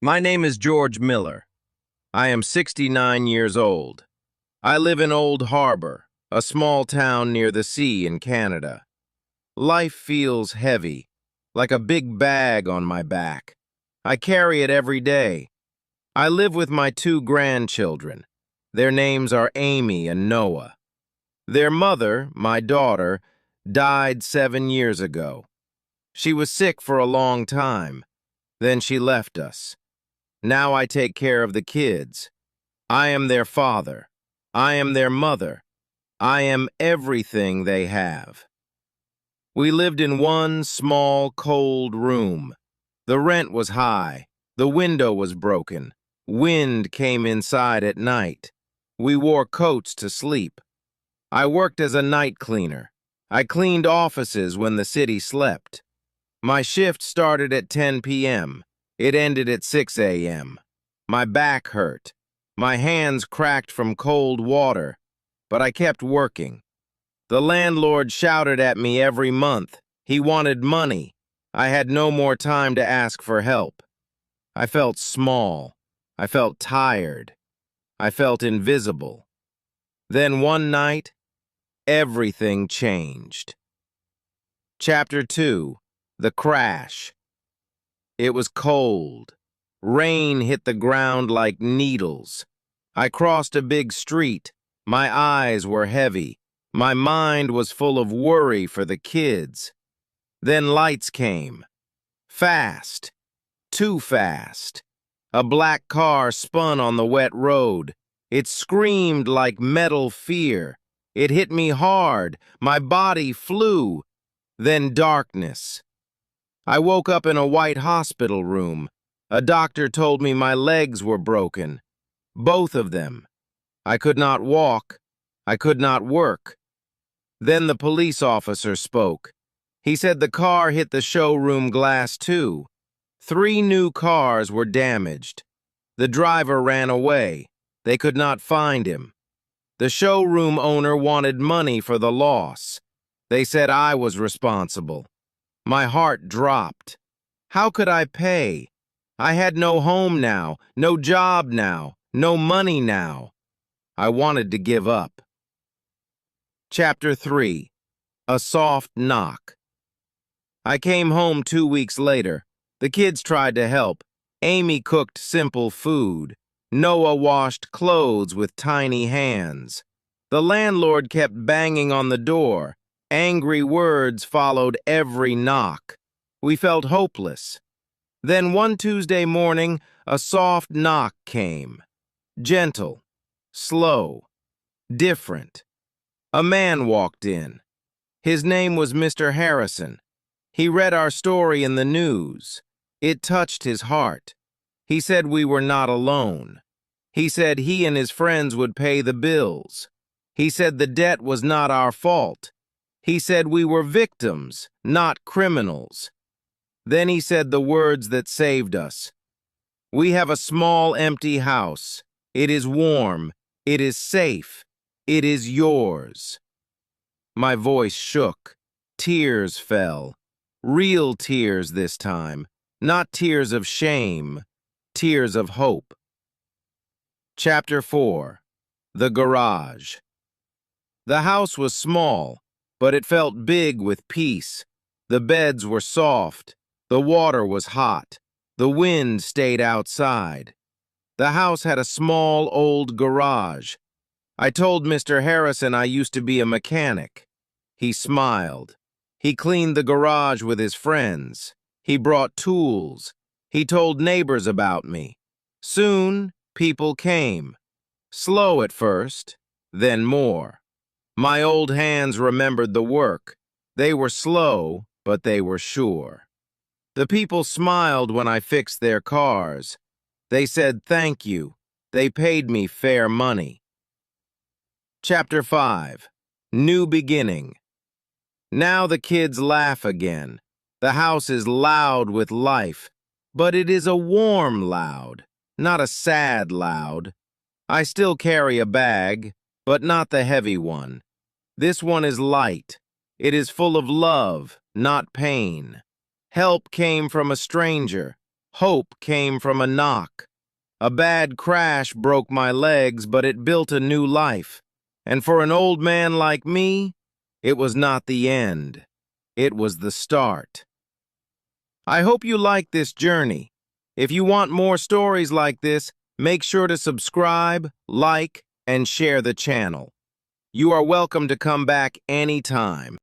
My name is George Miller. I am 69 years old. I live in Old Harbor, a small town near the sea in Canada. Life feels heavy, like a big bag on my back. I carry it every day. I live with my two grandchildren. Their names are Amy and Noah. Their mother, my daughter, died 7 years ago. She was sick for a long time. Then she left us. Now I take care of the kids. I am their father. I am their mother. I am everything they have. We lived in one small, cold room. The rent was high. The window was broken. Wind came inside at night. We wore coats to sleep. I worked as a night cleaner. I cleaned offices when the city slept. My shift started at 10 p.m. It ended at 6 a.m. My back hurt. My hands cracked from cold water, but I kept working. The landlord shouted at me every month. He wanted money. I had no more time to ask for help. I felt small. I felt tired. I felt invisible. Then one night, everything changed. Chapter 2: The Crash. It was cold. Rain hit the ground like needles. I crossed a big street. My eyes were heavy. My mind was full of worry for the kids. Then lights came. Fast. Too fast. A black car spun on the wet road. It screamed like metal fear. It hit me hard. My body flew. Then darkness. I woke up in a white hospital room. A doctor told me my legs were broken. Both of them. I could not walk. I could not work. Then the police officer spoke. He said the car hit the showroom glass too. 3 new cars were damaged. The driver ran away. They could not find him. The showroom owner wanted money for the loss. They said I was responsible. My heart dropped. How could I pay? I had no home now, no job now, no money now. I wanted to give up. Chapter 3: A Soft Knock. I came home 2 weeks later. The kids tried to help. Amy cooked simple food. Noah washed clothes with tiny hands. The landlord kept banging on the door. Angry words followed every knock. We felt hopeless. Then one Tuesday morning, a soft knock came. Gentle, slow, different. A man walked in. His name was Mr. Harrison. He read our story in the news. It touched his heart. He said we were not alone. He said he and his friends would pay the bills. He said the debt was not our fault. He said we were victims, not criminals. Then he said the words that saved us. We have a small empty house. It is warm. It is safe. It is yours. My voice shook. Tears fell. Real tears this time. Not tears of shame. Tears of hope. Chapter 4: The Garage. The house was small, but it felt big with peace. The beds were soft. The water was hot. The wind stayed outside. The house had a small old garage. I told Mr. Harrison I used to be a mechanic. He smiled. He cleaned the garage with his friends. He brought tools. He told neighbors about me. Soon, people came. Slow at first, then more. My old hands remembered the work. They were slow, but they were sure. The people smiled when I fixed their cars. They said thank you. They paid me fair money. Chapter 5: New Beginning. Now the kids laugh again. The house is loud with life, but it is a warm loud, not a sad loud. I still carry a bag, but not the heavy one. This one is light. It is full of love, not pain. Help came from a stranger. Hope came from a knock. A bad crash broke my legs, but it built a new life. And for an old man like me, it was not the end. It was the start. I hope you like this journey. If you want more stories like this, make sure to subscribe, like, and share the channel. You are welcome to come back anytime.